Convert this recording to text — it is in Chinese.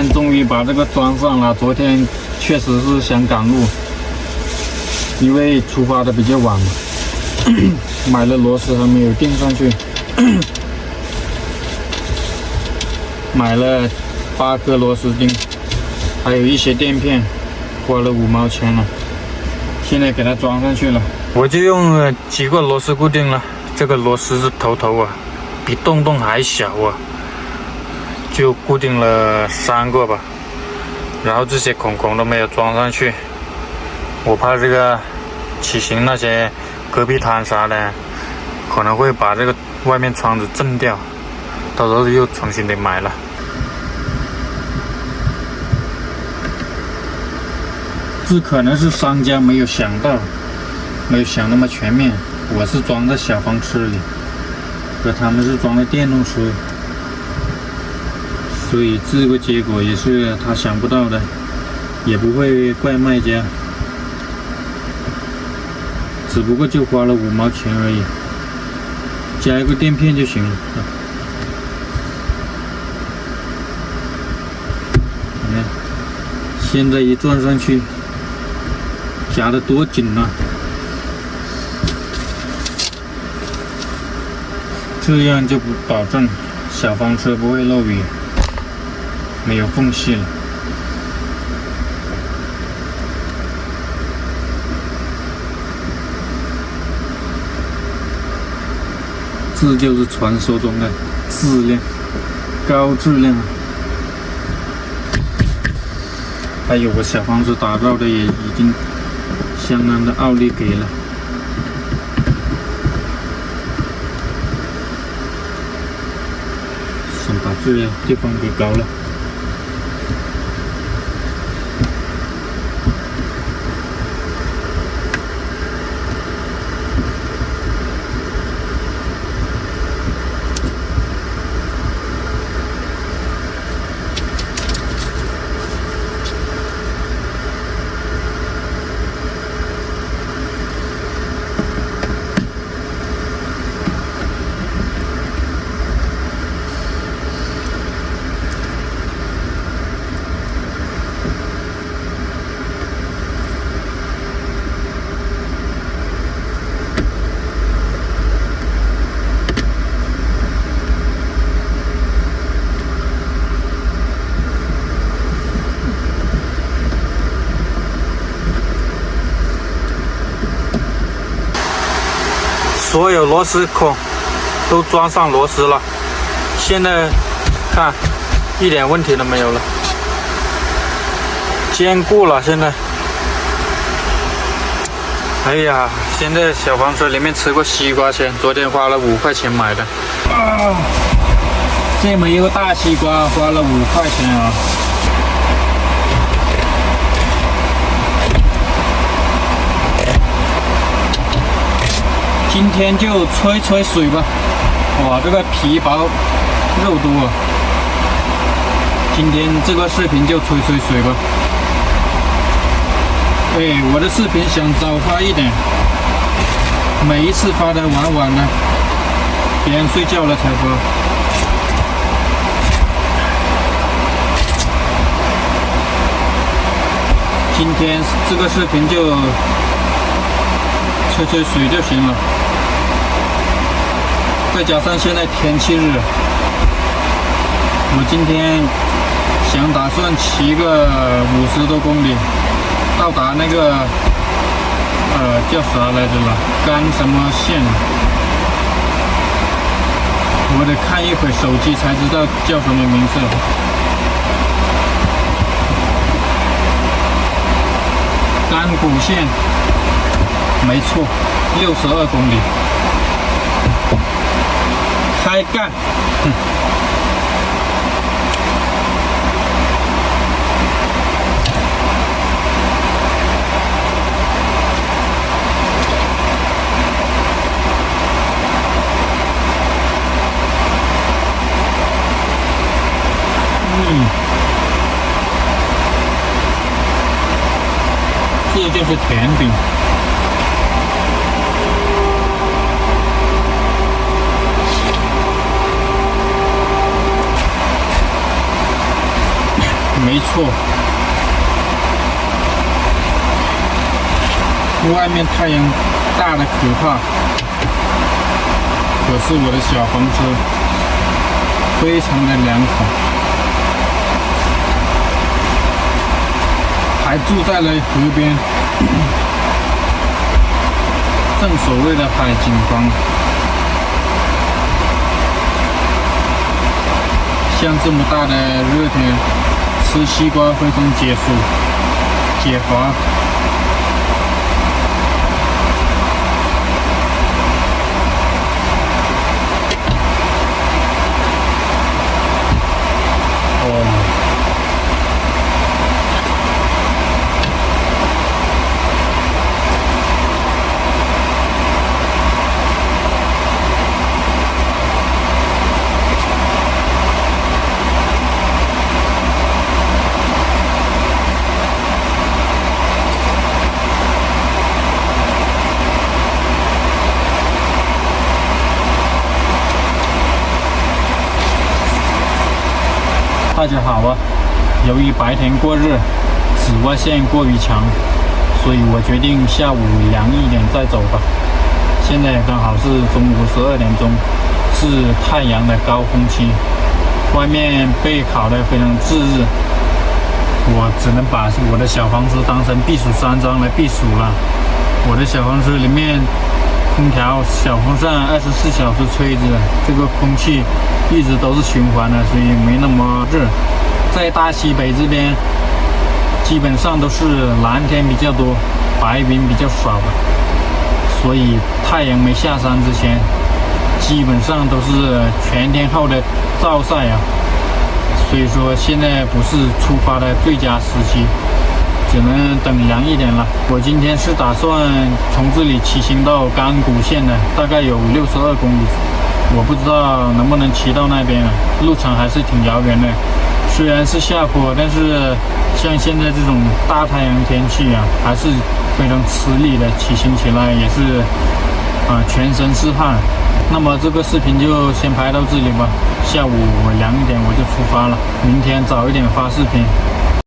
天终于把这个装上了，昨天确实是想赶路，因为出发的比较晚嘛，买了螺丝还没有钉上去，买了8颗螺丝钉，还有一些垫片，花了5毛钱了，现在给它装上去了。我就用几个螺丝固定了，这个螺丝是头啊，比洞洞还小啊，就固定了3个吧，然后这些孔都没有装上去，我怕这个骑行那些戈壁滩啥的可能会把这个外面窗子震掉，到时候又重新得买了。这可能是商家没有想到，没有想那么全面，我是装在小房车里，可他们是装在电动车，所以这个结果也是他想不到的，也不会怪卖家，只不过就花了5毛钱而已，加一个垫片就行了。你看，现在一转上去，夹得多紧啊！这样就不保证小房车不会漏雨，没有缝隙了。这就是传说中的质量，高质量。还有我小房子打造的也已经相当的奥利给了。先把这个地方给搞了。所有螺丝孔都装上螺丝了，现在看一点问题都没有了，坚固了。现在，哎呀，现在小房车里面吃过西瓜钱，昨天花了5块钱买的啊，这么一个大西瓜花了5块钱啊。今天就吹水吧，哇，这个皮薄肉多啊！今天这个视频就吹水吧。哎，我的视频想早发一点，每一次发的晚的，别人睡觉了才发。今天这个视频就吹水就行了。再加上现在天气热，我今天打算骑个50多公里，到达那个叫啥来着了，干什么县？我得看一会手机才知道叫什么名字。甘谷县，没错，62公里。开干！这就是甜饼。没错，外面太阳大的可怕，可是我的小房车非常的凉快，还住在了河边，正所谓的海景房。像这么大的热天，吃西瓜非常解暑、解乏。大家好啊！由于白天过热，紫外线过于强，所以我决定下午凉一点再走吧。现在刚好是中午12点钟，是太阳的高峰期，外面被烤得非常炙热，我只能把我的小房车当成避暑山庄来避暑了。我的小房车里面空调、小风扇24小时吹着，这个空气一直都是循环的，所以没那么热。在大西北这边，基本上都是蓝天比较多，白云比较少吧，所以太阳没下山之前，基本上都是全天候的照晒啊。所以说现在不是出发的最佳时期，只能等凉一点了。我今天是打算从这里骑行到甘谷县的，大概有62公里，我不知道能不能骑到那边啊，路程还是挺遥远的。虽然是下坡，但是像现在这种大太阳天气啊，还是非常吃力的，骑行起来也是全身是汗。那么这个视频就先拍到这里吧，下午凉一点我就出发了，明天早一点发视频。